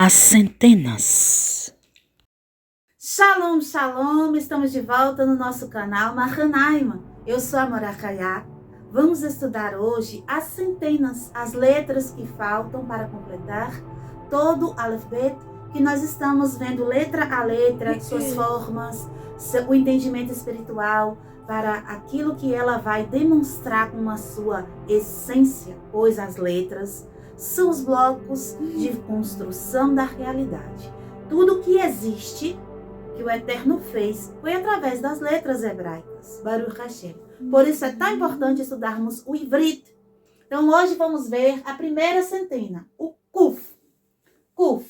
As centenas. Shalom, shalom! Estamos de volta no nosso canal Mahanaima. Eu sou a Morakaya. Vamos estudar hoje as centenas, as letras que faltam para completar todo o alfabeto que nós estamos vendo letra a letra, suas formas, o entendimento espiritual para aquilo que ela vai demonstrar com a sua essência, pois as letras são os blocos de construção da realidade. Tudo que existe, que o Eterno fez, foi através das letras hebraicas. Baruch Hashem. Por isso é tão importante estudarmos o Ivrit. Então hoje vamos ver a primeira centena, o Kuf. Kuf.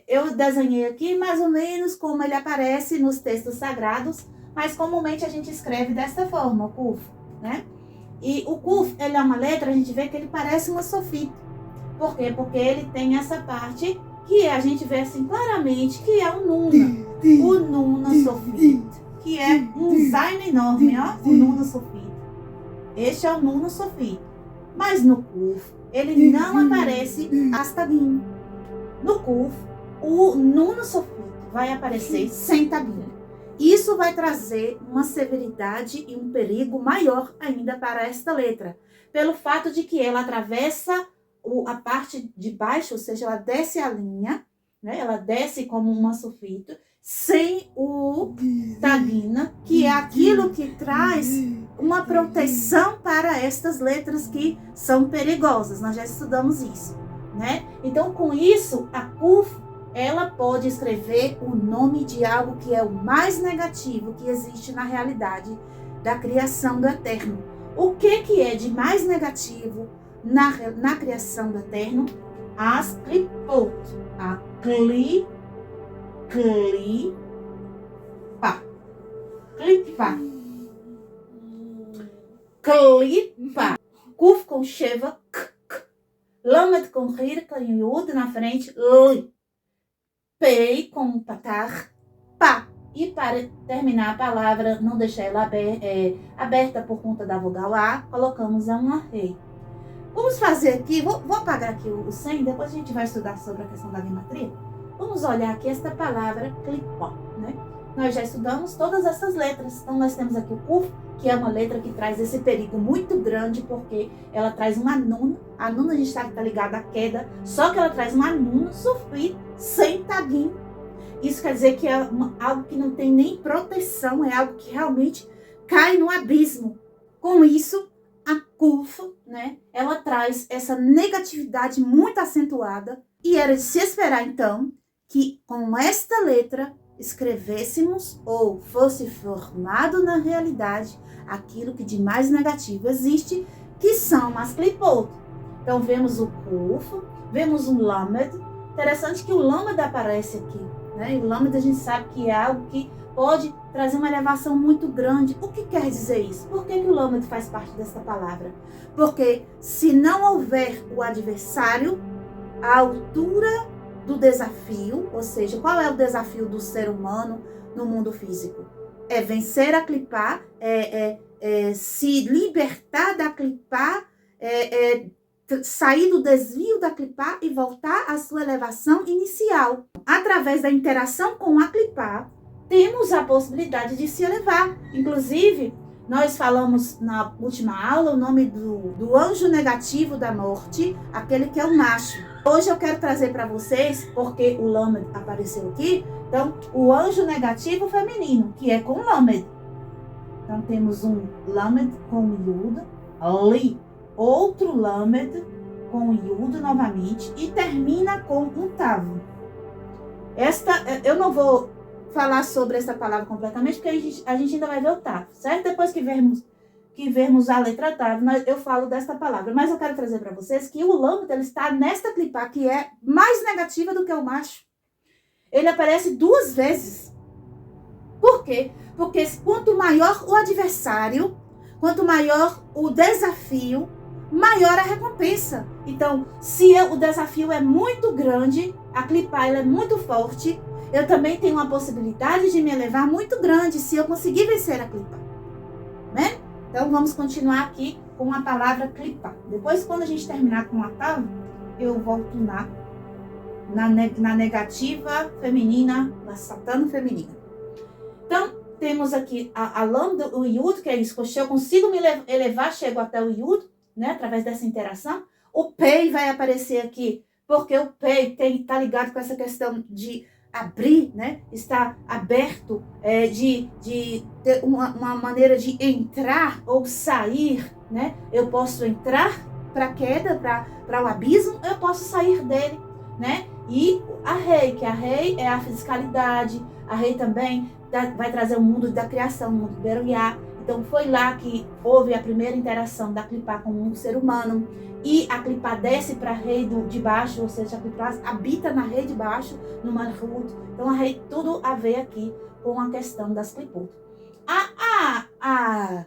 Eu desenhei aqui mais ou menos como ele aparece nos textos sagrados, mas comumente a gente escreve desta forma, o Kuf, né? E o Kuf, ele é uma letra, a gente vê que ele parece uma sofita. Por quê? Porque ele tem essa parte que a gente vê assim claramente que é o Nuna. O Nuna Sofit, que é um Zain enorme, ó, o Nuna Sofit. Este é o Nuna Sofit. Mas no Kuf, ele não aparece Astagim. No Kuf, o Nuna Sofit vai aparecer sem Tagim. Isso vai trazer uma severidade e um perigo maior ainda para esta letra, pelo fato de que ela atravessa a parte de baixo, ou seja, ela desce a linha, né? Ela desce como uma sulfito, sem o tagina, que é aquilo que traz uma proteção para estas letras que são perigosas. Nós já estudamos isso, né? Então, com isso, a Kuf, ela pode escrever o nome de algo que é o mais negativo que existe na realidade da criação do Eterno. O que é de mais negativo na criação do Eterno? As klipot. A klipa. Klipa. Kuf com sheva, k. Lamed com rir, com yud na frente, li. Pei com patar, pá. E para terminar a palavra, não deixar ela aberta por conta da vogal A, colocamos uma rei. Vamos fazer aqui, vou apagar aqui o 100, depois a gente vai estudar sobre a questão da gematria. Vamos olhar aqui esta palavra klipó, né? Nós já estudamos todas essas letras. Então nós temos aqui o Kuf, que é uma letra que traz esse perigo muito grande, porque ela traz uma nuna. A nuna a gente está ligada à queda, só que ela traz uma nuna sofri sem tagim. Isso quer dizer que é algo que não tem nem proteção, é algo que realmente cai no abismo. Com isso, a Kuf, né, ela traz essa negatividade muito acentuada, e era de se esperar então que com esta letra escrevêssemos ou fosse formado na realidade aquilo que de mais negativo existe, que são as klipot. Então vemos o Kuf, vemos o Lamed. Interessante que o Lamed aparece aqui, né? E o Lamed a gente sabe que é algo que pode trazer uma elevação muito grande. O que quer dizer isso? Por que o Lamed faz parte dessa palavra? Porque se não houver o adversário, a altura do desafio, ou seja, qual é o desafio do ser humano no mundo físico? É vencer a clipá, se libertar da clipá, sair do desvio da clipá e voltar à sua elevação inicial. Através da interação com a clipá, temos a possibilidade de se elevar. Inclusive, nós falamos na última aula o nome do anjo negativo da morte, aquele que é o macho. Hoje eu quero trazer para vocês, porque o Lamed apareceu aqui, então o anjo negativo feminino, que é com Lamed. Então temos um Lamed com Yud, Li, outro Lamed com Yud novamente, e termina com um Tav. Eu não vou falar sobre essa palavra completamente, porque a gente ainda vai ver o Tav, certo? Depois que vermos a letra Tav, eu falo desta palavra. Mas eu quero trazer para vocês que o Lamed, ele está nesta clipá, que é mais negativa do que o macho. Ele aparece 2 vezes. Por quê? Porque quanto maior o adversário, quanto maior o desafio, maior a recompensa. Então, se o desafio é muito grande, a clipá ela é muito forte, eu também tenho uma possibilidade de me elevar muito grande se eu conseguir vencer a clipá. Né? Então, vamos continuar aqui com a palavra clipá. Depois, quando a gente terminar com a tav, eu volto na negativa feminina, na satana feminina. Então, temos aqui a lam do Yud, que é isso, que eu consigo me elevar, chego até o Yud, né, através dessa interação. O Pei vai aparecer aqui, porque o Pei está ligado com essa questão de abrir, né, estar aberto, de ter uma maneira de entrar ou sair, né? Eu posso entrar para a queda, para o abismo, eu posso sair dele, né? E a Rei, que a Rei é a fisicalidade, a Rei também vai trazer o mundo da criação, o mundo do Beruiá. Então foi lá que houve a primeira interação da Clipá com o ser humano. E a Clipá desce para a Rei de baixo, ou seja, a Clipá habita na Rei de baixo, no Malchut. Então a Rei, tudo a ver aqui com a questão das Clipot. A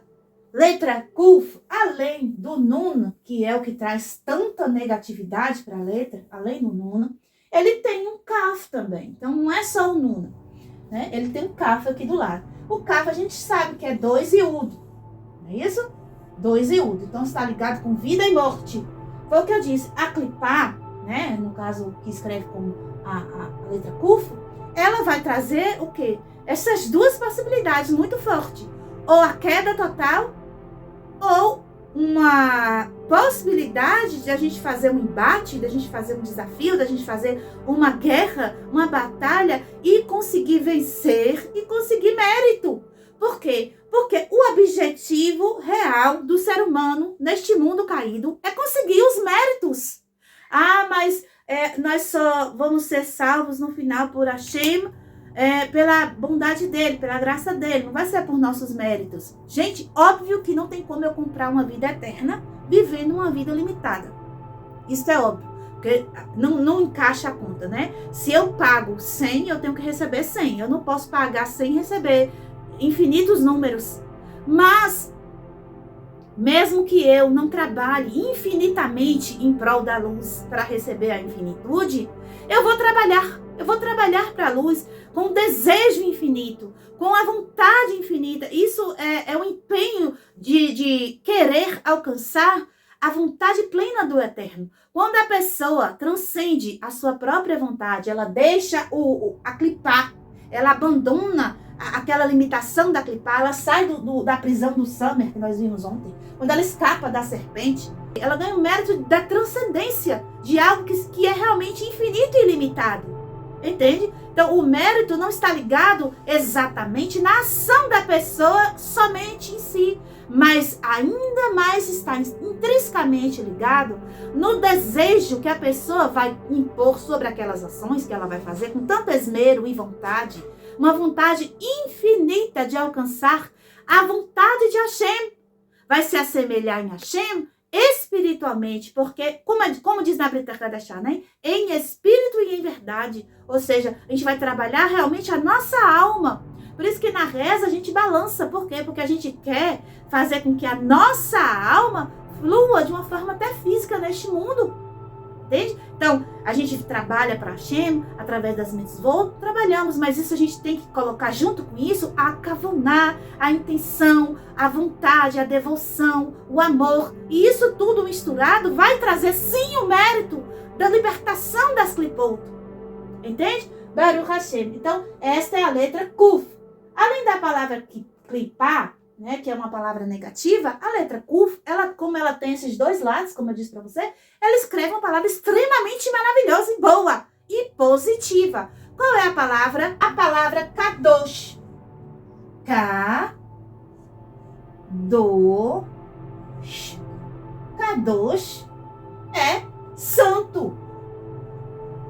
letra Kuf, além do Nun, que é o que traz tanta negatividade para a letra, além do Nun, ele tem um Kaf também. Então não é só o Nun, né? Ele tem um Kaf aqui do lado. O Kaf a gente sabe que é 2 Yud, não é isso? 2 Yud. Então está ligado com vida e morte. Foi o que eu disse. A Clipá, né? No caso que escreve com a letra Kuf, ela vai trazer o quê? Essas duas possibilidades muito fortes. Ou a queda total, ou uma possibilidade de a gente fazer um embate, de a gente fazer um desafio, de a gente fazer uma guerra, uma batalha e conseguir vencer e conseguir mérito. Por quê? Porque o objetivo real do ser humano neste mundo caído é conseguir os méritos. Mas nós só vamos ser salvos no final por Hashem, pela bondade dele, pela graça dele, não vai ser por nossos méritos. Gente, óbvio que não tem como eu comprar uma vida eterna vivendo uma vida limitada. Isso é óbvio, porque não encaixa a conta, né? Se eu pago 100, eu tenho que receber 100. Eu não posso pagar 100 e receber infinitos números. Mas, mesmo que eu não trabalhe infinitamente em prol da luz para receber a infinitude, eu vou trabalhar para a luz com um desejo infinito, com a vontade infinita. Isso é um empenho de querer alcançar a vontade plena do Eterno. Quando a pessoa transcende a sua própria vontade, ela deixa a Clipá, ela abandona aquela limitação da Clipá, ela sai da prisão do Summer, que nós vimos ontem, quando ela escapa da serpente, ela ganha o mérito da transcendência de algo que é realmente infinito e ilimitado. Entende? Então, o mérito não está ligado exatamente na ação da pessoa somente em si, mas ainda mais está intrinsecamente ligado no desejo que a pessoa vai impor sobre aquelas ações que ela vai fazer com tanto esmero e vontade, uma vontade infinita de alcançar a vontade de Hashem. Vai se assemelhar em Hashem espiritualmente, porque, como diz na Brit Hadashah, né? Em espírito e em verdade. Ou seja, a gente vai trabalhar realmente a nossa alma. Por isso que na reza a gente balança. Por quê? Porque a gente quer fazer com que a nossa alma flua de uma forma até física neste mundo. Entende? Então, a gente trabalha para Hashem, através das mitzvot, trabalhamos, mas isso a gente tem que colocar junto com isso a kavuná, a intenção, a vontade, a devoção, o amor. E isso tudo misturado vai trazer sim o mérito da libertação das Clipot. Entende? Baruch Hashem. Então, esta é a letra Kuf. Além da palavra Clipá, né, que é uma palavra negativa, a letra Kuf, como ela tem esses dois lados, como eu disse para você, ela escreve uma palavra extremamente maravilhosa e boa e positiva. Qual é a palavra? A palavra Kadosh. Kadosh. Kadosh é santo.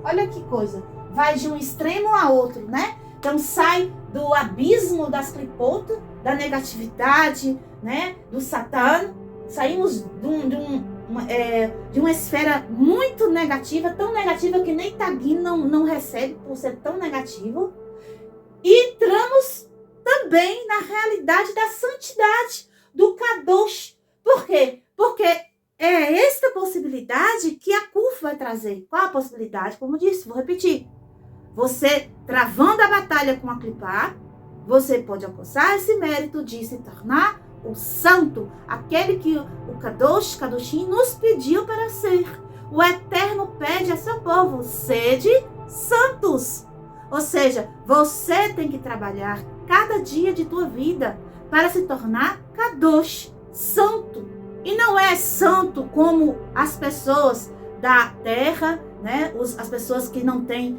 Olha que coisa. Vai de um extremo a outro, né? Então sai do abismo das Clipot, da negatividade, né? Do Satã. Saímos de uma esfera muito negativa, tão negativa que nem Tagui não recebe por ser tão negativo. E entramos também na realidade da santidade, do Kadosh. Por quê? Porque é esta possibilidade que a Kuf vai trazer. Qual a possibilidade? Como eu disse, vou repetir. Você, travando a batalha com a Clipá, você pode alcançar esse mérito de se tornar o santo, aquele que o Kadosh, Kadoshim, nos pediu para ser. o Eterno pede a seu povo, sede santos. Ou seja, você tem que trabalhar cada dia de tua vida para se tornar kadosh, santo. E não é santo como as pessoas da terra, né? As pessoas que não têm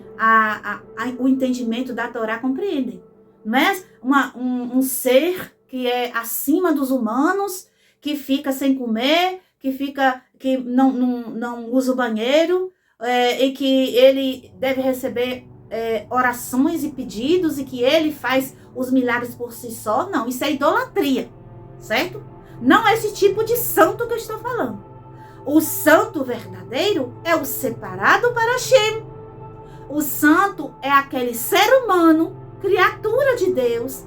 o entendimento da Torá compreendem. Não é um ser que é acima dos humanos, que fica sem comer, que não usa o banheiro, e que ele deve receber orações e pedidos, e que ele faz os milagres por si só. Não, isso é idolatria, certo? Não é esse tipo de santo que eu estou falando. O santo verdadeiro é o separado para Hashem. O santo é aquele ser humano, criatura de Deus,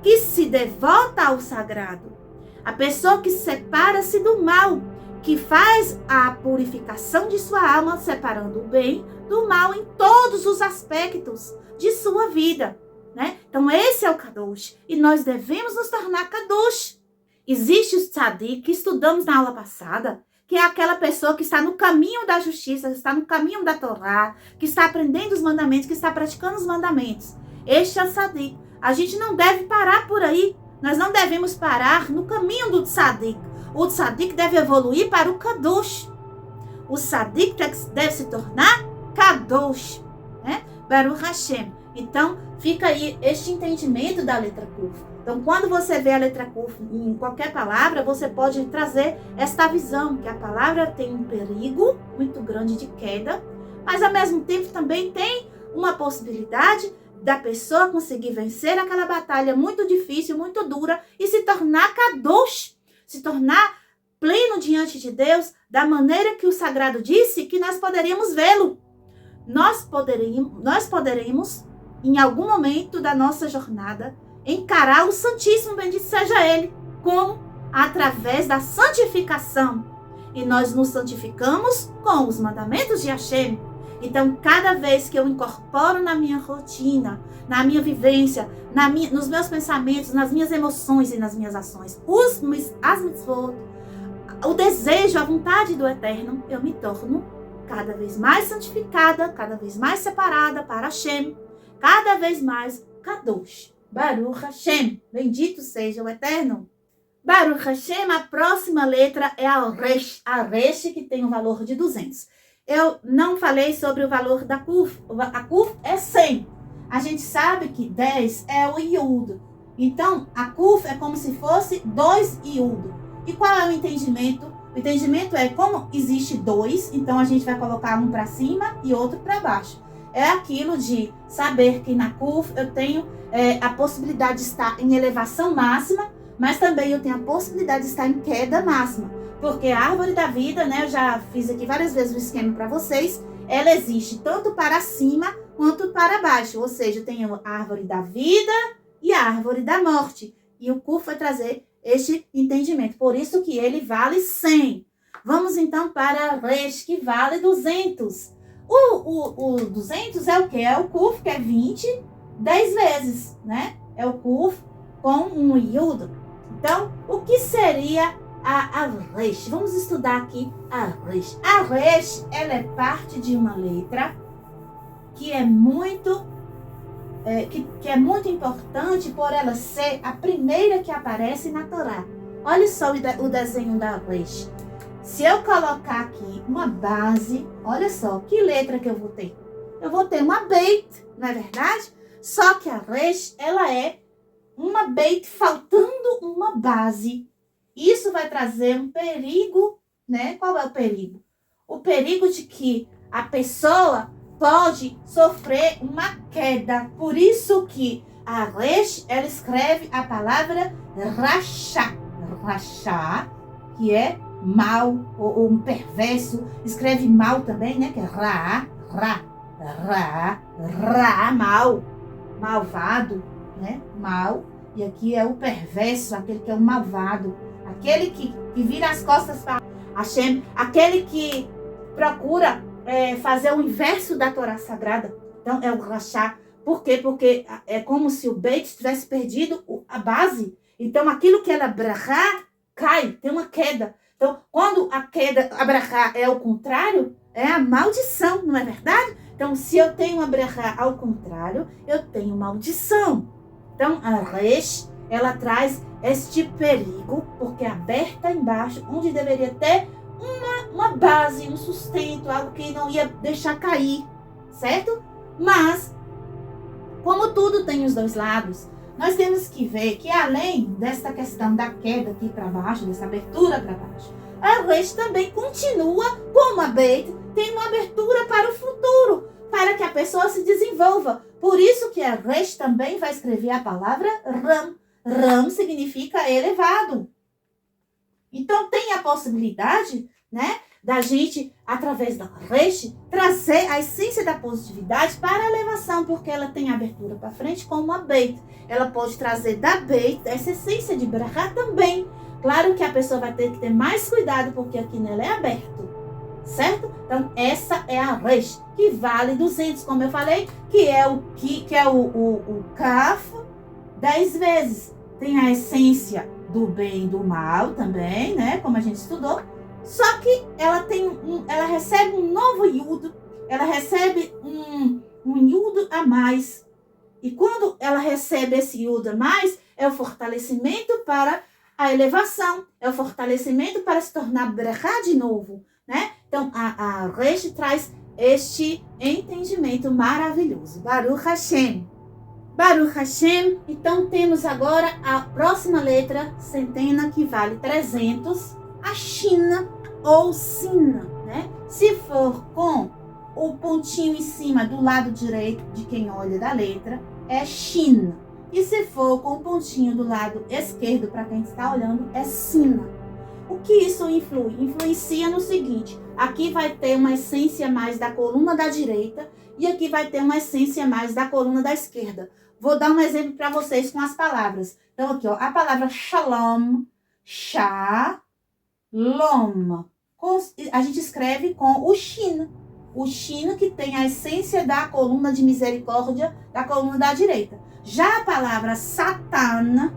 que se devota ao sagrado. A pessoa que separa-se do mal, que faz a purificação de sua alma, separando o bem do mal em todos os aspectos de sua vida, né? Então esse é o Kadosh, e nós devemos nos tornar Kadosh. Existe o tzadik, que estudamos na aula passada, que é aquela pessoa que está no caminho da justiça, que está no caminho da Torá, que está aprendendo os mandamentos, que está praticando os mandamentos. Este é o tzadik. A gente não deve parar por aí. Nós não devemos parar no caminho do tzadik. O tzadik deve evoluir para o kadosh. O tzadik deve se tornar kadosh, né? Baruch Hashem. Então, fica aí este entendimento da letra Kuf. Então, quando você vê a letra Kuf em qualquer palavra, você pode trazer esta visão, que a palavra tem um perigo muito grande de queda, mas ao mesmo tempo também tem uma possibilidade da pessoa conseguir vencer aquela batalha muito difícil, muito dura, e se tornar kadosh, se tornar pleno diante de Deus, da maneira que o sagrado disse que nós poderíamos vê-lo. Nós poderemos, em algum momento da nossa jornada, encarar o Santíssimo, bendito seja Ele, como? Através da santificação. E nós nos santificamos com os mandamentos de Hashem. Então, cada vez que eu incorporo na minha rotina, na minha vivência, nos meus pensamentos, nas minhas emoções e nas minhas ações, as mitzvot, o desejo, a vontade do Eterno, eu me torno cada vez mais santificada, cada vez mais separada para Hashem, cada vez mais Kadosh. Baruch Hashem, bendito seja o Eterno. Baruch Hashem, a próxima letra é a Resh, que tem um valor de 200. Eu não falei sobre o valor da Kuf. A Kuf é 100. A gente sabe que 10 é o Yud. Então, a Kuf é como se fosse 2 Yud. E qual é o entendimento? O entendimento é como existe 2, então a gente vai colocar um para cima e outro para baixo. É aquilo de saber que na Kuf eu tenho a possibilidade de estar em elevação máxima, mas também eu tenho a possibilidade de estar em queda máxima. Porque a árvore da vida, né, eu já fiz aqui várias vezes o esquema para vocês, ela existe tanto para cima quanto para baixo. Ou seja, eu tenho a árvore da vida e a árvore da morte. E o Kuf vai trazer este entendimento. Por isso que ele vale 100. Vamos então para Resh, que vale 200. O 200 é o quê? É o Kuf, que é 20, 10 vezes, né? É o Kuf com um Yud. Então, o que seria a Resh? Vamos estudar aqui a Resh. A Resh, ela é parte de uma letra que é muito importante por ela ser a primeira que aparece na Torá. Olha só o desenho da Resh. Se eu colocar aqui uma base, olha só, que letra que eu vou ter? Eu vou ter uma Beit, não é verdade? Só que a Resh, ela é uma Beit faltando uma base. Isso vai trazer um perigo, né? Qual é o perigo? O perigo de que a pessoa pode sofrer uma queda. Por isso que a Resh, ela escreve a palavra Rasha. Rasha, que é mal, ou um perverso. Escreve mal também, né? Que é mal. Malvado, né? Mal. E aqui é o perverso, aquele que é o malvado. Aquele que vira as costas para Hashem. Aquele que procura fazer o inverso da Torá Sagrada. Então, é o Rachá. Por quê? Porque é como se o Beit tivesse perdido a base. Então, aquilo que era brachá, cai, tem uma queda. Então, quando a queda, a brachá é o contrário, é a maldição, não é verdade? Então, se eu tenho a brachá ao contrário, eu tenho maldição. Então, a resh, ela traz este perigo, porque é aberta embaixo, onde deveria ter uma base, um sustento, algo que não ia deixar cair, certo? Mas, como tudo tem os dois lados, nós temos que ver que além dessa questão da queda aqui para baixo, dessa abertura para baixo, a resh também continua como a beit, tem uma abertura para o futuro, para que a pessoa se desenvolva. Por isso que a resh também vai escrever a palavra ram. Ram significa elevado. Então tem a possibilidade, né, da gente, através da resh, trazer a essência da positividade para a elevação, porque ela tem abertura para frente como a beit. Ela pode trazer da beit essa essência de brachá também. Claro que a pessoa vai ter que ter mais cuidado, porque aqui nela é aberto, certo? Então essa é a resh, que vale 200, como eu falei, que é o kaf 10 vezes. Tem a essência do bem e do mal também, né? Como a gente estudou. Só que ela recebe um novo iudo, ela recebe um iudo a mais. E quando ela recebe esse iudo a mais, é o fortalecimento para a elevação, é o fortalecimento para se tornar brachá de novo, né? Então, a resh traz este entendimento maravilhoso. Baruch Hashem. Baruch Hashem. Então, temos agora a próxima letra, centena, que vale 300, a Shina ou Sina, né? Se for com o pontinho em cima do lado direito de quem olha da letra, é Shina. E se for com o pontinho do lado esquerdo, para quem está olhando, é Sina. O que isso influi? Influencia no seguinte: aqui vai ter uma essência mais da coluna da direita e aqui vai ter uma essência mais da coluna da esquerda. Vou dar um exemplo para vocês com as palavras. Então, aqui, ó, a palavra shalom, shalom, a gente escreve com o shin. O shin que tem a essência da coluna de misericórdia, da coluna da direita. Já a palavra Satan,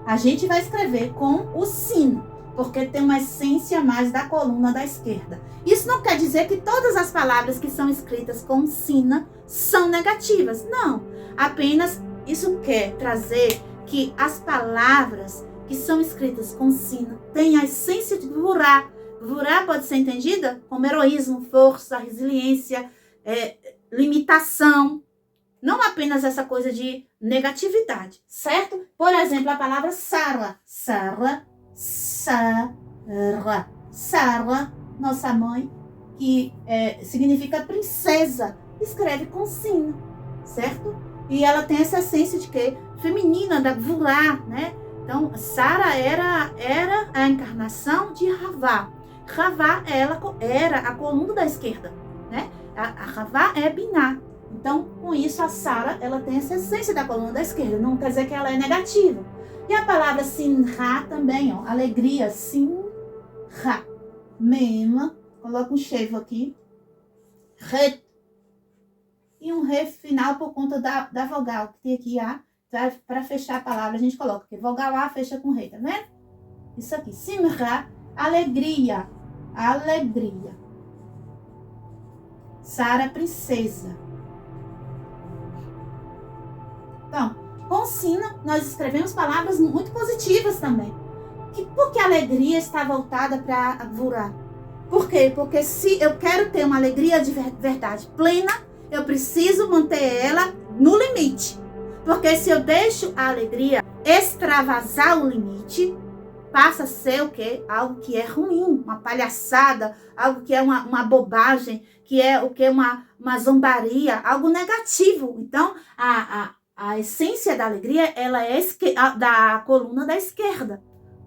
a gente vai escrever com o sin, porque tem uma essência mais da coluna da esquerda. Isso não quer dizer que todas as palavras que são escritas com sina são negativas. Não. Apenas isso quer trazer que as palavras que são escritas com sina têm a essência de vurá. Vurá pode ser entendida como heroísmo, força, resiliência, limitação. Não apenas essa coisa de negatividade, certo? Por exemplo, a palavra Sara. Sara, nossa mãe, que significa princesa, escreve com sina, certo? E ela tem essa essência de quê? Feminina, da vurá, né? Então, Sara era a encarnação de Ravá. Ravá, ela era a coluna da esquerda, né? A Ravá é Biná. Então, com isso, a Sara, ela tem essa essência da coluna da esquerda. Não quer dizer que ela é negativa. E a palavra Simha também, ó. Alegria, Simha. Mema. Coloca um cheiro aqui. Re. E um re final por conta da vogal. Que tem aqui A. Para fechar a palavra, a gente coloca. Porque vogal A fecha com re, tá vendo? Isso aqui. Simha. Alegria. Alegria. Sara, princesa. Então, com sina, nós escrevemos palavras muito positivas também. Porque a alegria está voltada para a vurá. Por quê? Porque se eu quero ter uma alegria de verdade plena, eu preciso manter ela no limite. Porque se eu deixo a alegria extravasar o limite, passa a ser o quê? Algo que é ruim, uma palhaçada, algo que é uma bobagem, que é o quê? Uma zombaria, algo negativo. Então, a essência da alegria, ela é da coluna da esquerda.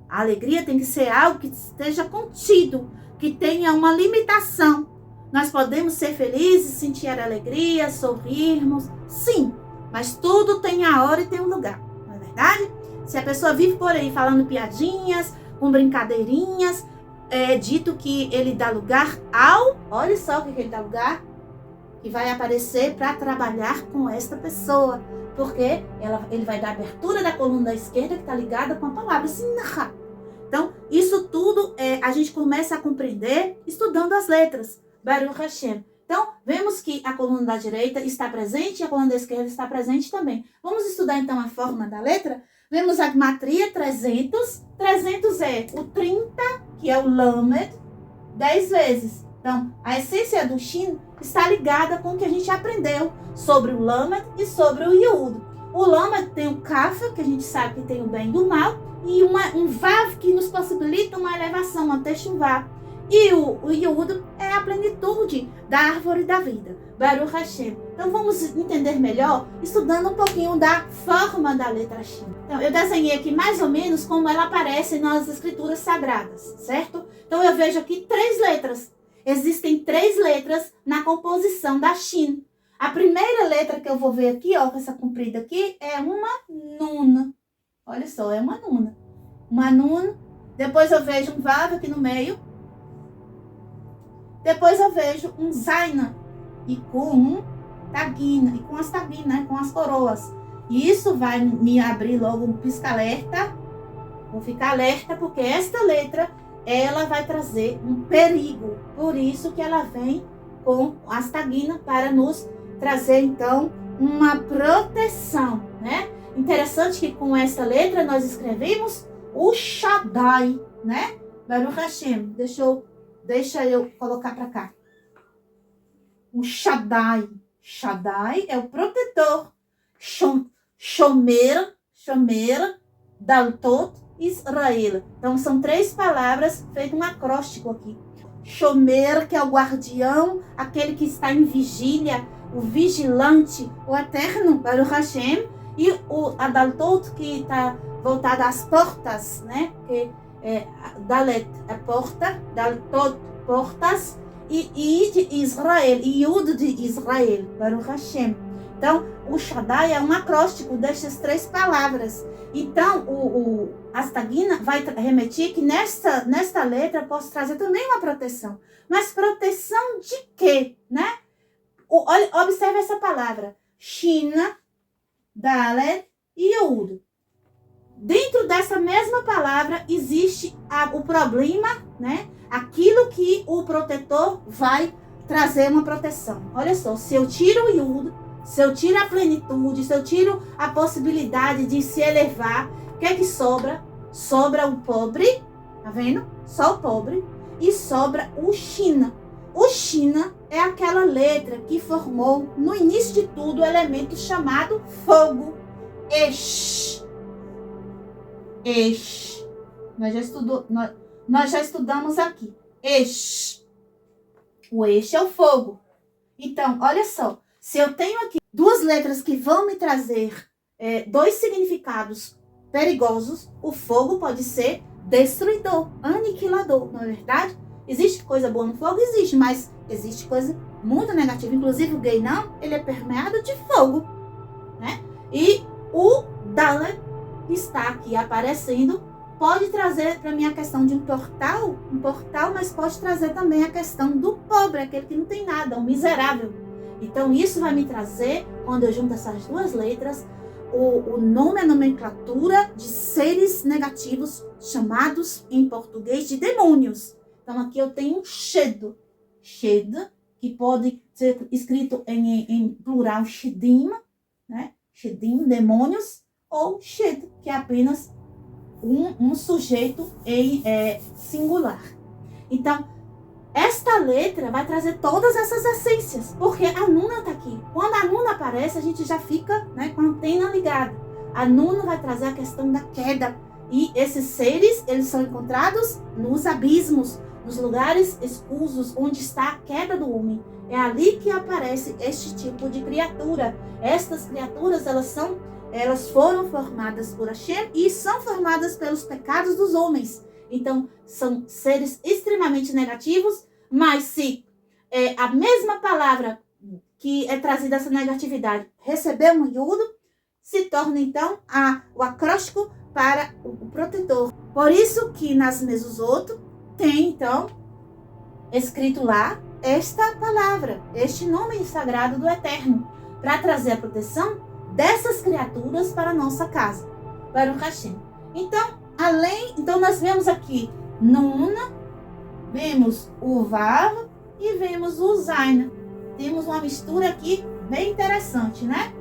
A alegria tem que ser algo que esteja contido, que tenha uma limitação. Nós podemos ser felizes, sentir alegria, sorrirmos, sim, mas tudo tem a hora e tem um lugar, não é verdade? Se a pessoa vive por aí falando piadinhas, com brincadeirinhas, é dito que ele dá lugar olha só o que ele dá lugar, que vai aparecer para trabalhar com esta pessoa. porque ele vai dar abertura da coluna da esquerda que está ligada com a palavra Simcha. Então, isso tudo a gente começa a compreender estudando as letras. Baruch Hashem. Então, vemos que a coluna da direita está presente e a coluna da esquerda está presente também. Vamos estudar então a forma da letra? Vemos a gematria 300. 300 é o 30, que é o Lamed, 10 vezes. Então, a essência do Shin está ligada com o que a gente aprendeu sobre o Lamed e sobre o Yud. O Lamed tem o Kaf, que a gente sabe que tem o bem e o mal, e um Vav que nos possibilita uma elevação, uma Teshuvah. E o Yud é a plenitude da árvore da vida. Baruch Hashem. Então vamos entender melhor estudando um pouquinho da forma da letra Shin. Então eu desenhei aqui mais ou menos como ela aparece nas escrituras sagradas, certo? Então eu vejo aqui 3 letras. Existem 3 letras na composição da Shin. A primeira letra que eu vou ver aqui, ó, essa comprida aqui, é uma Nun. Olha só, é uma Nun. Uma Nun. Depois eu vejo um Vav aqui no meio. Depois eu vejo um Zaina e com um Tagina, e com as Taginas, né, com as coroas. E isso vai me abrir logo um pisca-alerta. Vou ficar alerta porque esta letra, ela vai trazer um perigo. Por isso que ela vem com as Taginas para nos trazer, então, uma proteção, né? Interessante que com essa letra nós escrevemos o Shaddai, né? Baruch Hashem. Deixa eu colocar para cá. O Shaddai. Shaddai é o protetor. Shomer Daltot Israel. Então, são 3 palavras, feito um acróstico aqui. Shomer, que é o guardião, aquele que está em vigília, o vigilante, o eterno, Baruch Hashem. E o Adaltot, que está voltado às portas, né? Que Dalet é porta, Daltot, portas, e de Israel, e Yud de Israel, Baruch Hashem. Então, o Shaddai é um acróstico destas 3 palavras. Então, a Tagina vai remeter que nesta letra posso trazer também uma proteção. Mas proteção de quê, né? Observe essa palavra, Shina, Dalet e Yud. Dentro dessa mesma palavra existe o problema, né? Aquilo que o protetor vai trazer uma proteção. Olha só, se eu tiro o Yud, se eu tiro a plenitude, se eu tiro a possibilidade de se elevar, o que é que sobra? Sobra o pobre, tá vendo? Só o pobre. E sobra o Shina. O Shina é aquela letra que formou, no início de tudo, o elemento chamado fogo. Esh. Nós já estudamos aqui. Esh. O Esh é o fogo. Então, olha só. Se eu tenho aqui 2 letras que vão me trazer 2 significados perigosos, o fogo pode ser destruidor, aniquilador, não é verdade? Existe coisa boa no fogo? Existe, mas existe coisa muito negativa. Inclusive o Gueinam, ele é permeado de fogo, né? E o Dalet, que está aqui aparecendo, pode trazer para mim a questão de um portal, mas pode trazer também a questão do pobre, aquele que não tem nada, um miserável. Então isso vai me trazer, quando eu junto essas 2 letras, o nome, a nomenclatura de seres negativos, chamados em português de demônios. Então aqui eu tenho Shed, que pode ser escrito em plural Shedim, né? Shedim, demônios, ou Shed, que é apenas um sujeito em singular. Então, esta letra vai trazer todas essas essências, porque a Nuna está aqui. Quando a Nuna aparece, a gente já fica, né, com a antena ligada. A Nuna vai trazer a questão da queda. E esses seres, eles são encontrados nos abismos, nos lugares escusos, onde está a queda do homem. É ali que aparece este tipo de criatura. Estas criaturas, elas foram formadas por Hashem e são formadas pelos pecados dos homens. Então, são seres extremamente negativos, mas se a mesma palavra que é trazida essa negatividade receber um Yud, se torna então o acróstico para o protetor. Por isso que nas Mezuzot tem então escrito lá esta palavra, este nome sagrado do Eterno, para trazer a proteção dessas criaturas para a nossa casa. Baruch Hashem. Então nós vemos aqui Nuna, vemos o Vav e vemos o Zaina. Temos uma mistura aqui bem interessante, né?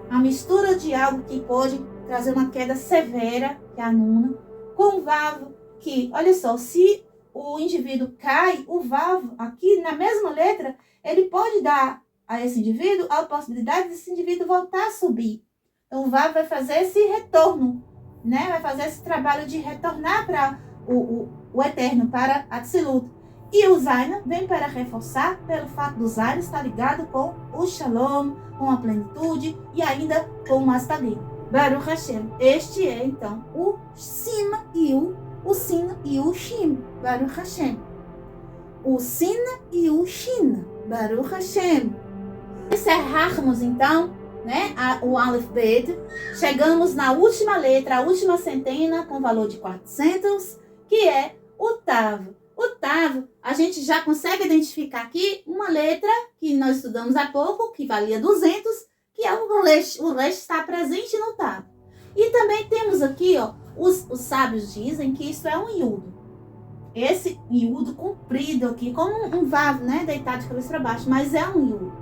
A mistura de algo que pode trazer uma queda severa, que é a Nuna, com o Vav, que, olha só, se o indivíduo cai, o Vav, aqui na mesma letra, ele pode dar a esse indivíduo a possibilidade desse indivíduo voltar a subir. Então, o Vav vai fazer esse retorno, né? Vai fazer esse trabalho de retornar para o Eterno, para Atzilut. E o Zaina vem para reforçar pelo fato do Zaina estar ligado com o Shalom, com a plenitude e ainda com o Mastagim. Baruch Hashem. Este é, então, o Sina e o Sina e o Shin. Baruch Hashem. O Sina e o Shin. Baruch Hashem. Encerrarmos, então, né, o Aleph Bet. Chegamos na última letra, a última centena, com valor de 400, que é o Tav. O Tav, a gente já consegue identificar aqui uma letra que nós estudamos há pouco, que valia 200, que é o Resh. O Resh está presente no Tav. E também temos aqui, ó, os sábios dizem que isso é um Iudo. Esse Iudo comprido aqui, como um Vav, né, deitado de cabeça para baixo, mas é um Iudo.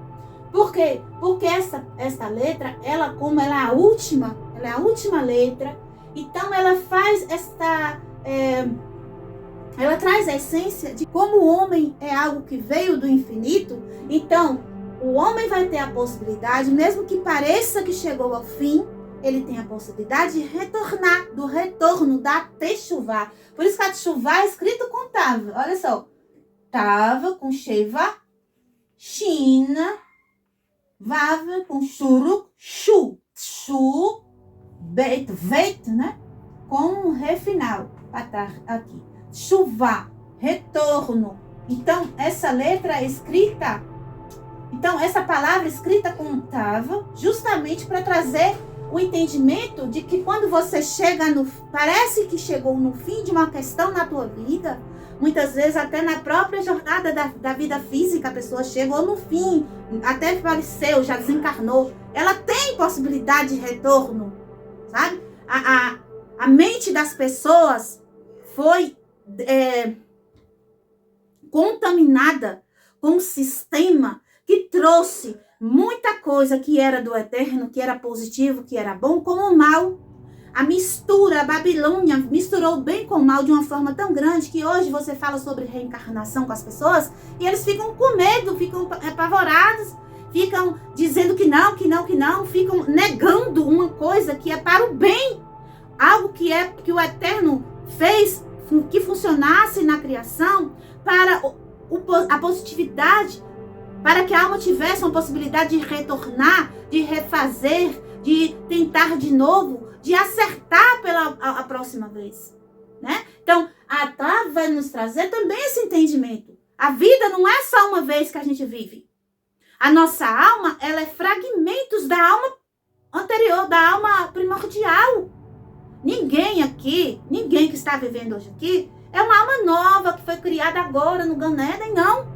Por quê? Porque esta letra, como ela é a última letra, então ela faz ela traz a essência de como o homem é algo que veio do infinito. Então, o homem vai ter a possibilidade, mesmo que pareça que chegou ao fim, ele tem a possibilidade de retornar, do retorno da Teshuvá. Por isso que a Teshuvá é escrito com Tav. Olha só. Tav com Sheva, Shina, Vav com Shuruk, Shu. Shu, Beit, Veit, né? Com um Re final. Aqui. Chuvá, retorno. Então, essa letra é escrita, essa palavra escrita com Tav, justamente para trazer o entendimento de que quando você chega parece que chegou no fim de uma questão na tua vida, muitas vezes até na própria jornada da vida física, a pessoa chegou no fim, até faleceu, já desencarnou, ela tem possibilidade de retorno, sabe? A mente das pessoas foi contaminada com um sistema que trouxe muita coisa que era do eterno, que era positivo, que era bom, como o mal. A Babilônia misturou bem com o mal de uma forma tão grande que hoje você fala sobre reencarnação com as pessoas e eles ficam com medo, ficam apavorados, ficam dizendo que não, ficam negando uma coisa que é para o bem, algo que o eterno fez que funcionasse na criação para a positividade, para que a alma tivesse uma possibilidade de retornar, de refazer, de tentar de novo, de acertar a próxima vez, né? Então, a Tav vai nos trazer também esse entendimento. A vida não é só uma vez que a gente vive. A nossa alma, ela é fragmentos da alma anterior, da alma primordial. Ninguém que está vivendo hoje aqui, é uma alma nova que foi criada agora no Gan Eden, não.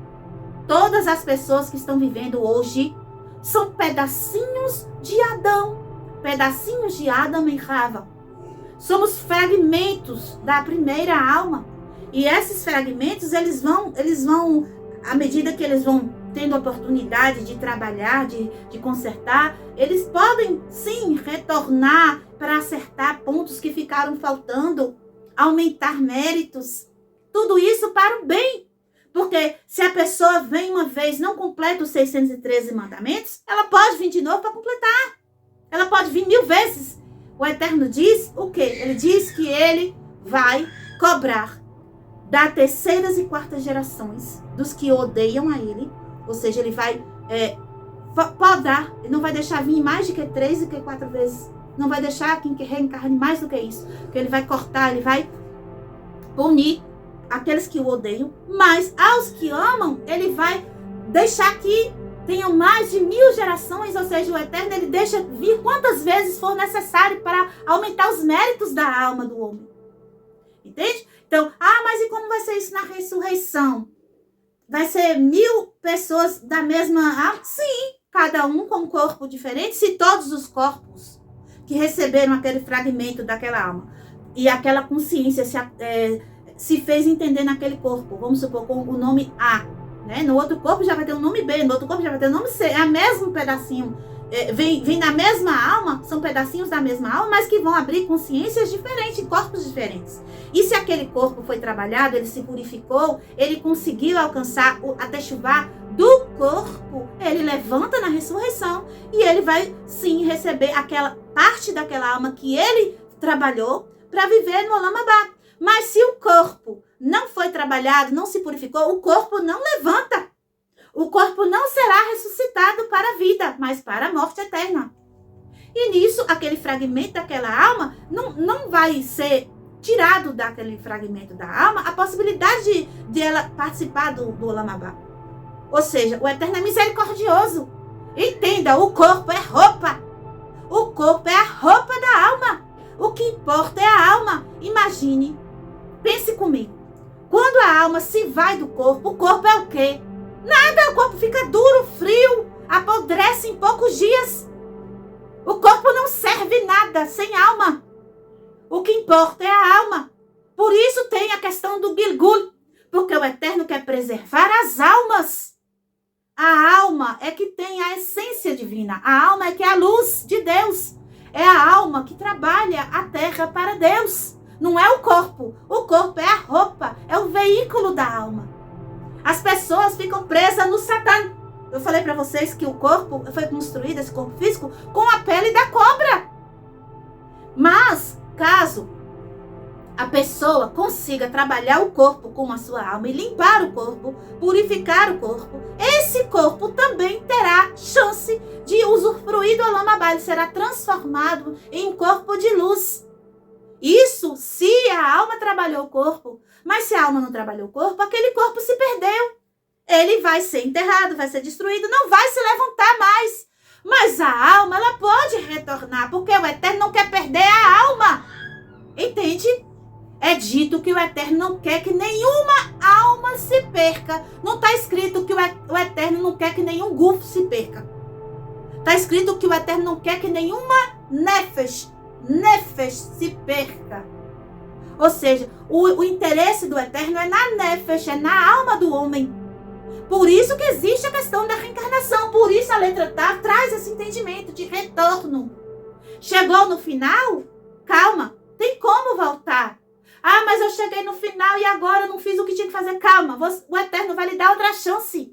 Todas as pessoas que estão vivendo hoje são pedacinhos de Adão, pedacinhos de Adão e Rava. Somos fragmentos da primeira alma. E esses fragmentos, eles vão, à medida que eles vão tendo a oportunidade de trabalhar, de consertar, eles podem sim retornar para acertar pontos que ficaram faltando, aumentar méritos, tudo isso para o bem. Porque se a pessoa vem uma vez, não completa os 613 mandamentos, ela pode vir de novo para completar. Ela pode vir 1000 vezes. O Eterno diz o quê? Ele diz que ele vai cobrar das terceiras e quartas gerações dos que odeiam a ele. Ou seja, ele vai podar, ele não vai deixar vir mais de que 3 e que 4 vezes. Não vai deixar quem reencarne mais do que isso. Porque ele vai cortar, ele vai punir aqueles que o odeiam. Mas aos que amam, ele vai deixar que tenham mais de 1000 gerações. Ou seja, o Eterno, ele deixa vir quantas vezes for necessário para aumentar os méritos da alma do homem. Entende? Então, mas e como vai ser isso na ressurreição? Vai ser 1000 pessoas da mesma alma? Sim, cada um com um corpo diferente, se todos os corpos que receberam aquele fragmento daquela alma e aquela consciência se fez entender naquele corpo, vamos supor, com o nome A, né? No outro corpo já vai ter o nome B, no outro corpo já vai ter o nome C, é o mesmo pedacinho, vem da mesma alma, são pedacinhos da mesma alma, mas que vão abrir consciências diferentes, corpos diferentes. E se aquele corpo foi trabalhado, ele se purificou, ele conseguiu alcançar a techuvá do corpo, ele levanta na ressurreição e ele vai sim receber aquela parte daquela alma que ele trabalhou para viver no Olam Abá. Mas se o corpo não foi trabalhado, não se purificou, o corpo não levanta. O corpo não será ressuscitado para a vida, mas para a morte eterna. E nisso, aquele fragmento daquela alma não vai ser tirado daquele fragmento da alma a possibilidade de ela participar do Olam Abá. Ou seja, o Eterno é misericordioso. Entenda, o corpo é roupa. O corpo é a roupa da alma. O que importa é a alma. Imagine, pense comigo. Quando a alma se vai do corpo, o corpo é o quê? Nada, o corpo fica duro, frio, apodrece em poucos dias. O corpo não serve nada sem alma. O que importa é a alma. Por isso tem a questão do Gilgul, porque o Eterno quer preservar as almas. A alma é que tem a essência divina. A alma é que é a luz de Deus. É a alma que trabalha a terra para Deus. Não é o corpo. O corpo é a roupa, é o veículo da alma. As pessoas ficam presas no Satã. Eu falei para vocês que o corpo foi construído, esse corpo físico, com a pele da cobra. Mas, caso a pessoa consiga trabalhar o corpo com a sua alma e limpar o corpo, purificar o corpo, esse corpo também terá chance de usufruir do Olam Abá. Ele será transformado em um corpo de luz. Isso se a alma trabalhou o corpo. Mas se a alma não trabalhou o corpo, aquele corpo se perdeu. Ele vai ser enterrado, vai ser destruído, não vai se levantar mais. Mas a alma, ela pode retornar, porque o Eterno não quer perder a alma. Entende? É dito que o Eterno não quer que nenhuma alma se perca. Não está escrito que o Eterno não quer que nenhum gufo se perca. Está escrito que o Eterno não quer que nenhuma nefesh se perca. Ou seja, o interesse do Eterno é na nefesh, é na alma do homem. Por isso que existe a questão da reencarnação. Por isso a letra Tav traz esse entendimento de retorno. Chegou no final? Calma, tem como voltar. Ah, mas eu cheguei no final e agora não fiz o que tinha que fazer. Calma, o Eterno vai lhe dar outra chance.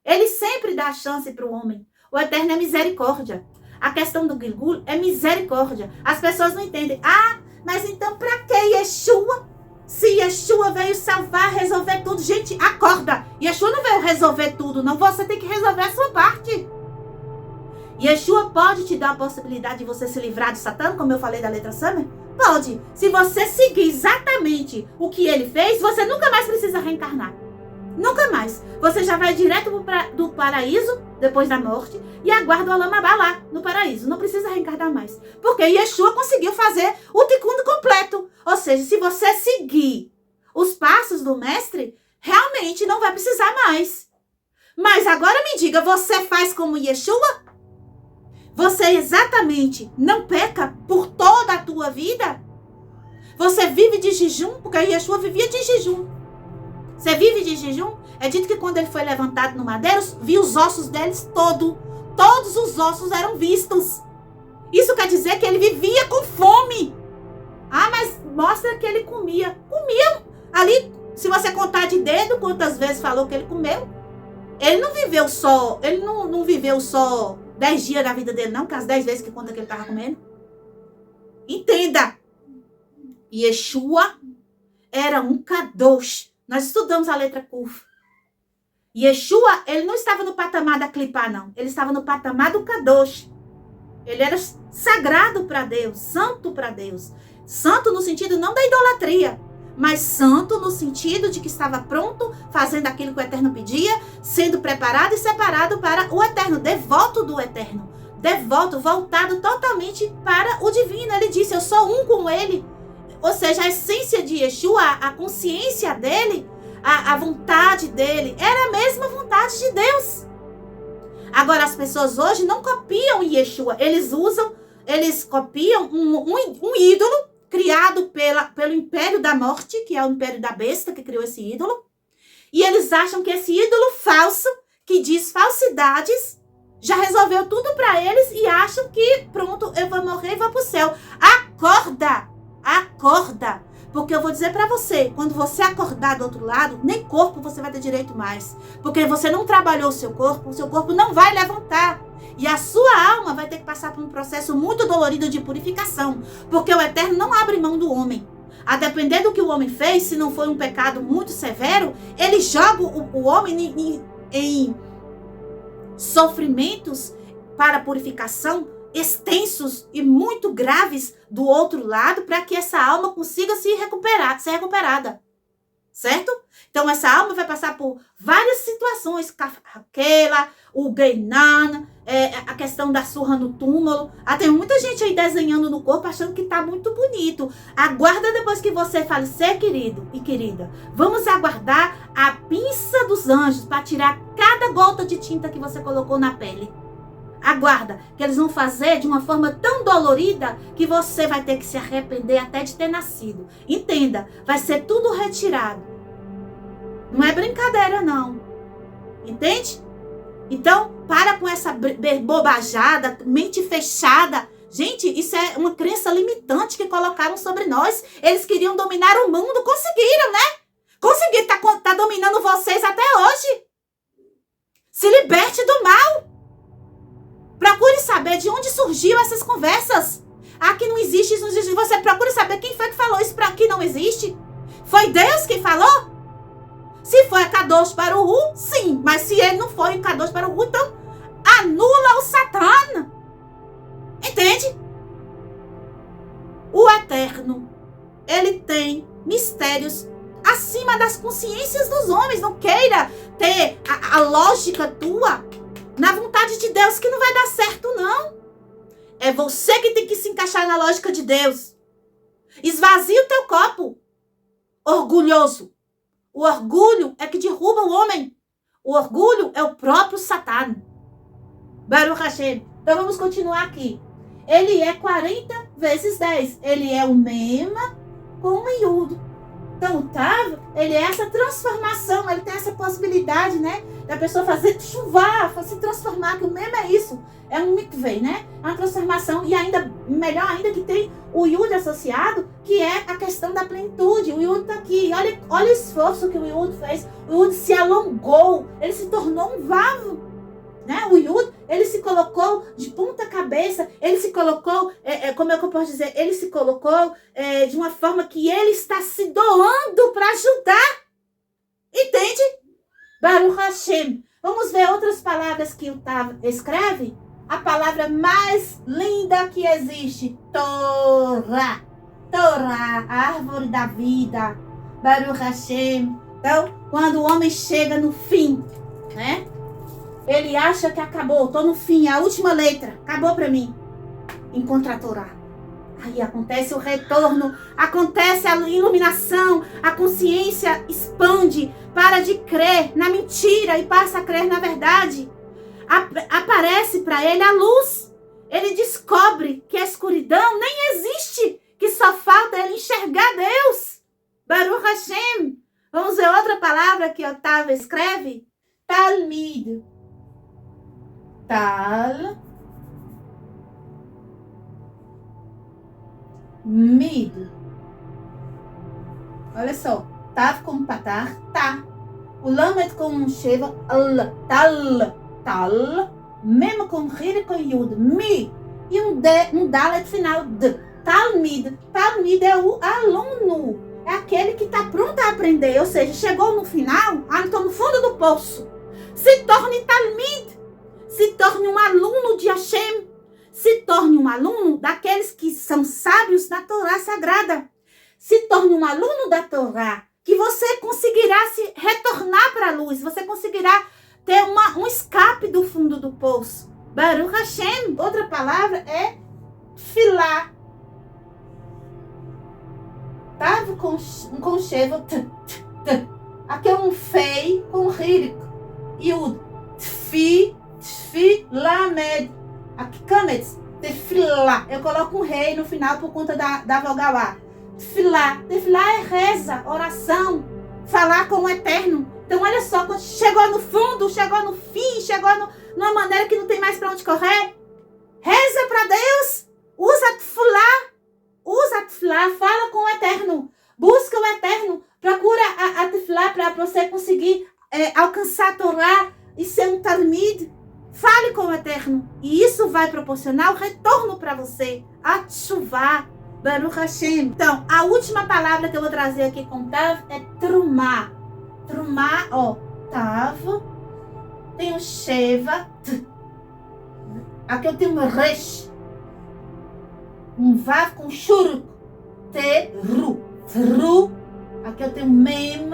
Ele sempre dá a chance para o homem. O Eterno é misericórdia. A questão do Gilgul é misericórdia. As pessoas não entendem. Ah, mas então para que Yeshua? Se Yeshua veio salvar, resolver tudo. Gente, acorda. Yeshua não veio resolver tudo, não. Você tem que resolver a sua parte. Yeshua pode te dar a possibilidade de você se livrar de Satã, como eu falei da letra Samer? Pode. Se você seguir exatamente o que ele fez, você nunca mais precisa reencarnar. Nunca mais. Você já vai direto do paraíso, depois da morte, e aguarda o Olam Abá lá, no paraíso. Não precisa reencarnar mais. Porque Yeshua conseguiu fazer o tikkun completo. Ou seja, se você seguir os passos do mestre, realmente não vai precisar mais. Mas agora me diga, você faz como Yeshua? Você exatamente não peca por toda a tua vida? Você vive de jejum? Porque Yeshua vivia de jejum. Você vive de jejum? É dito que quando ele foi levantado no madeiro, viu os ossos deles todos os ossos eram vistos. Isso quer dizer que ele vivia com fome. Ah, mas mostra que ele comia. Comia ali, se você contar de dedo, quantas vezes falou que ele comeu. Ele não viveu só, 10 dias da vida dele, não, que as 10 vezes que conta que ele estava comendo. Entenda. Yeshua era um kadosh. Nós estudamos a letra Kuf. Yeshua, ele não estava no patamar da Klipá, não. Ele estava no patamar do kadosh. Ele era sagrado para Deus, santo para Deus. Santo no sentido não da idolatria, mas santo no sentido de que estava pronto, fazendo aquilo que o Eterno pedia, sendo preparado e separado para o Eterno, devoto do Eterno, devoto, voltado totalmente para o divino. Ele disse, eu sou um com ele. Ou seja, a essência de Yeshua, a consciência dele, a vontade dele, era a mesma vontade de Deus. Agora, as pessoas hoje não copiam Yeshua. Eles copiam um ídolo criado pelo Império da Morte, que é o Império da Besta, que criou esse ídolo. E eles acham que esse ídolo falso, que diz falsidades, já resolveu tudo para eles e acham que, pronto, eu vou morrer e vou pro céu. Acorda! Acorda! Porque eu vou dizer para você, quando você acordar do outro lado, nem corpo você vai ter direito mais. Porque você não trabalhou o seu corpo não vai levantar. E a sua alma vai ter que passar por um processo muito dolorido de purificação. Porque o Eterno não abre mão do homem. A depender do que o homem fez, se não foi um pecado muito severo, ele joga o homem em sofrimentos para purificação extensos e muito graves do outro lado, para que essa alma consiga ser recuperada, certo? Então essa alma vai passar por várias situações, aquela, o Geinan, a questão da surra no túmulo. Tem muita gente aí desenhando no corpo achando que tá muito bonito. Aguarda depois que você falecer, querido e querida. Vamos aguardar a pinça dos anjos para tirar cada gota de tinta que você colocou na pele. Aguarda, que eles vão fazer de uma forma tão dolorida que você vai ter que se arrepender até de ter nascido. Entenda, vai ser tudo retirado. Não é brincadeira, não. Entende? Então, para com essa bobajada, mente fechada. Gente, isso é uma crença limitante que colocaram sobre nós. Eles queriam dominar o mundo, conseguiram, né? Conseguiram, tá dominando vocês até hoje. Se liberte do mal. Procure saber de onde surgiu essas conversas. Que não existe, isso não existe. Você procure saber quem foi que falou isso para que não existe. Foi Deus que falou? Se foi a Kadosh Baruch Hu, sim. Mas se ele não foi o Kadosh Baruch Hu, então anula o Satã. Entende? O Eterno, ele tem mistérios acima das consciências dos homens. Não queira ter a lógica tua na vontade de Deus, que não vai dar certo, não. É você que tem que se encaixar na lógica de Deus. Esvazia o teu copo, orgulhoso. O orgulho é que derruba o homem. O orgulho é o próprio Satã. Baruch Hashem. Então vamos continuar aqui. Ele é 40 vezes 10. Ele é o Mema com o Yud. Então o Tav, ele é essa transformação. Ele tem essa possibilidade, né? Da pessoa fazer chuvar, se transformar. Que o Mema é isso. É um mikveh, né? É uma transformação. E ainda, melhor ainda, que tem o Yud associado, que é a questão da plenitude. O Yud está aqui. Olha o esforço que o Yud fez. O Yud se alongou. Ele se tornou um Vav. Né? O Yud, ele se colocou de ponta cabeça. Ele se colocou, como é que eu posso dizer? Ele se colocou de uma forma que ele está se doando para ajudar. Entende? Baruch Hashem. Vamos ver outras palavras que o Tav escreve? A palavra mais linda que existe. Torá. Torá, a árvore da vida. Baruch Hashem. Então, quando o homem chega no fim, né? Ele acha que acabou. Estou no fim, a última letra. Acabou para mim. Encontra a Torá. Aí acontece o retorno, acontece a iluminação, a consciência expande, para de crer na mentira e passa a crer na verdade. Aparece para ele a luz. Ele descobre que a escuridão nem existe, que só falta ele enxergar Deus. Baruch Hashem. Vamos ver outra palavra que Otávio escreve? Talmid. Mid. Olha só. Tav com patar, tá. O lamet com sheva, tal. Mesmo com rir com yud, mi. E um dalet final, d. Talmid. Talmid é o aluno. É aquele que está pronto a aprender. Ou seja, chegou no final, estou no fundo do poço. Se torne talmid. Se torne um aluno de Hashem. Se torne um aluno daqueles que são sábios da Torá Sagrada. Se torne um aluno da Torá, que você conseguirá se retornar para a luz. Você conseguirá ter um escape do fundo do poço. Baruch Hashem. Outra palavra é filá. Tava com sheva. Aqui é um fei com rírico. E o tfi. Tfilamed. Aqui, kametz. Tefilá. Eu coloco um rei no final por conta da vogal A. Tefilá. Tefilá é reza, oração, falar com o Eterno. Então, olha só, quando chegou no fundo, chegou no fim, chegou numa maneira que não tem mais para onde correr, reza para Deus, usa tefilá, fala com o Eterno, busca o Eterno, procura a tefilá para você conseguir alcançar a Torá e ser um talmid. Fale com o Eterno e isso vai proporcionar o retorno para você, a tshuvá, Baruch Hashem. Então, a última palavra que eu vou trazer aqui com Tav é trumá. Trumá, ó, Tav, tem o Sheva, T. Aqui eu tenho um Resh, um Vav com Shuruk, Teru, Tru. Aqui eu tenho Mem,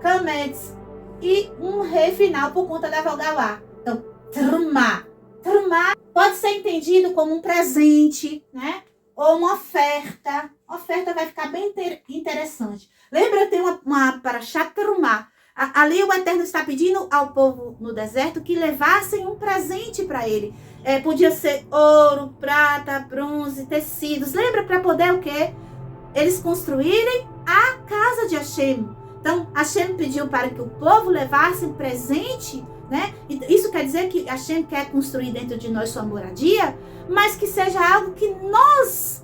Kametz e um Re final por conta da vogal A. Então, Trumá. Trumá pode ser entendido como um presente, né? Ou uma oferta. A oferta vai ficar bem interessante. Lembra, tem uma Parashat Terumá. Ali o Eterno está pedindo ao povo no deserto que levassem um presente para ele. Podia ser ouro, prata, bronze, tecidos. Lembra, para poder o quê? Eles construírem a casa de Hashem. Então, Hashem pediu para que o povo levasse um presente, né? Isso quer dizer que Hashem quer construir dentro de nós sua moradia, mas que seja algo que nós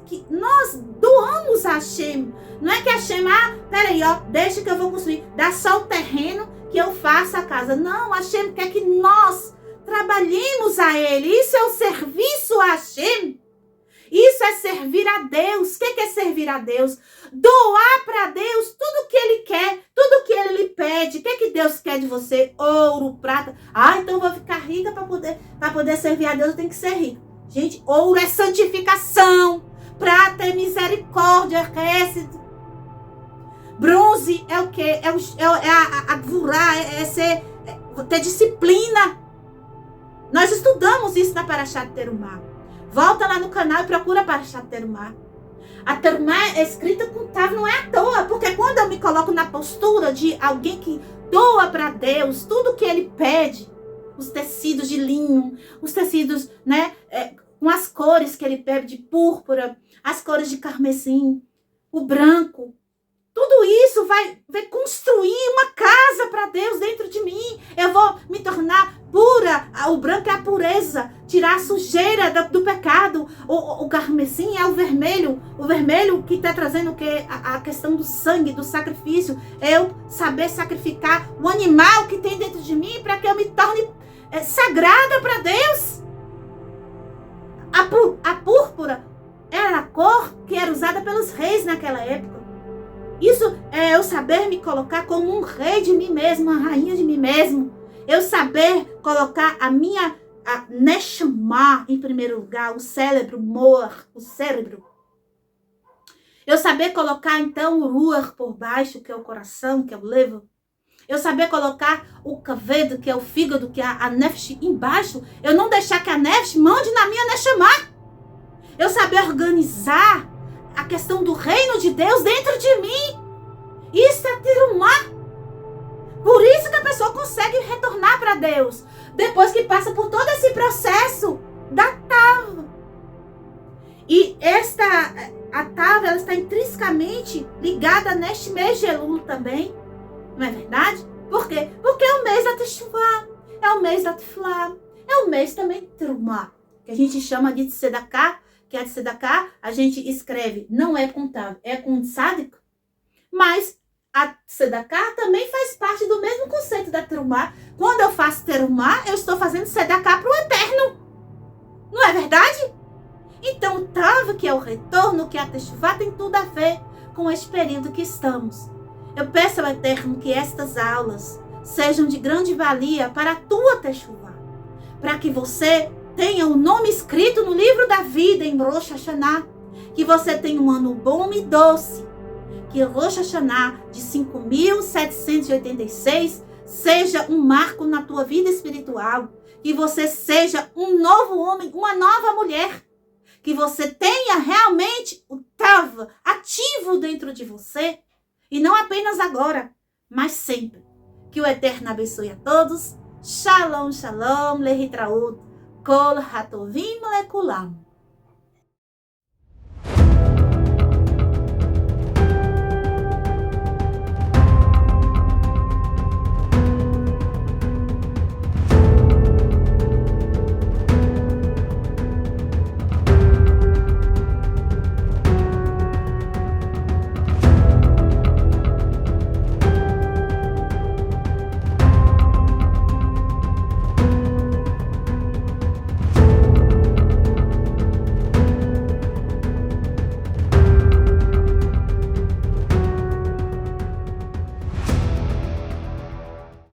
doamos a Hashem. Não é que Hashem, peraí, ó, deixa que eu vou construir, dá só o terreno que eu faça a casa. Não, Hashem quer que nós trabalhemos a Ele. Isso é o serviço a Hashem. Isso é servir a Deus. O que é servir a Deus? Doar para Deus tudo que Ele quer, tudo que Ele lhe pede. O que Deus quer de você? Ouro, prata. Então eu vou ficar rica para poder servir a Deus, eu tenho que ser rica. Gente, ouro é santificação, prata é misericórdia, é récido. Bronze é o quê? A gvurá, ter disciplina. Nós estudamos isso na Parashat Terumá. Volta lá no canal e procura a Parashat Terumá. A Terumá é escrita com Tav, não é à toa, porque quando eu me coloco na postura de alguém que doa para Deus tudo que Ele pede, os tecidos de linho, os tecidos, né, com as cores que Ele pede, de púrpura, as cores de carmesim, o branco, tudo isso vai construir uma casa para Deus dentro de mim. Eu vou me tornar pura. O branco é a pureza, tirar a sujeira do pecado. O carmesim é o vermelho que está trazendo o quê? A questão do sangue, do sacrifício. Eu saber sacrificar o animal que tem dentro de mim para que eu me torne sagrada para Deus. A púrpura era a cor que era usada pelos reis naquela época. Isso é eu saber me colocar como um rei de mim mesmo, uma rainha de mim mesmo. Eu saber colocar a Neshama em primeiro lugar, o cérebro, o cérebro. Eu saber colocar então o Ruach por baixo, que é o coração, que é o levo. Eu saber colocar o Kaved, que é o fígado, que é a Nefesh embaixo. Eu não deixar que a Nefesh mande na minha Neshama. Eu saber organizar a questão do reino de Deus dentro de mim. Isso é Terumá. Por isso que a pessoa consegue retornar para Deus. Depois que passa por todo esse processo da Tav. E a Tav, ela está intrinsecamente ligada neste mês de Elul também. Não é verdade? Por quê? Porque é o mês da Teshuvah. É o mês da Tefilá. É o mês também de Terumá. Que a gente chama de Tzedaká. Que a Tzedaká, a gente escreve, não é com Tav, é com Tzadik. Mas a Tzedaká também faz parte do mesmo conceito da Terumá. Quando eu faço Terumá, eu estou fazendo Tzedaká para o Eterno. Não é verdade? Então, o Tav, que é o retorno, que é a Teshuvah, tem tudo a ver com este período que estamos. Eu peço ao Eterno que estas aulas sejam de grande valia para a tua Teshuvah. Para que você tenha o nome escrito no livro da vida em Rosh Hashanah. Que você tenha um ano bom e doce. Que Rosh Hashanah de 5.786 seja um marco na tua vida espiritual. Que você seja um novo homem, uma nova mulher. Que você tenha realmente o Tav ativo dentro de você. E não apenas agora, mas sempre. Que o Eterno abençoe a todos. Shalom, shalom, lehitraut, kol hatovim lekulam.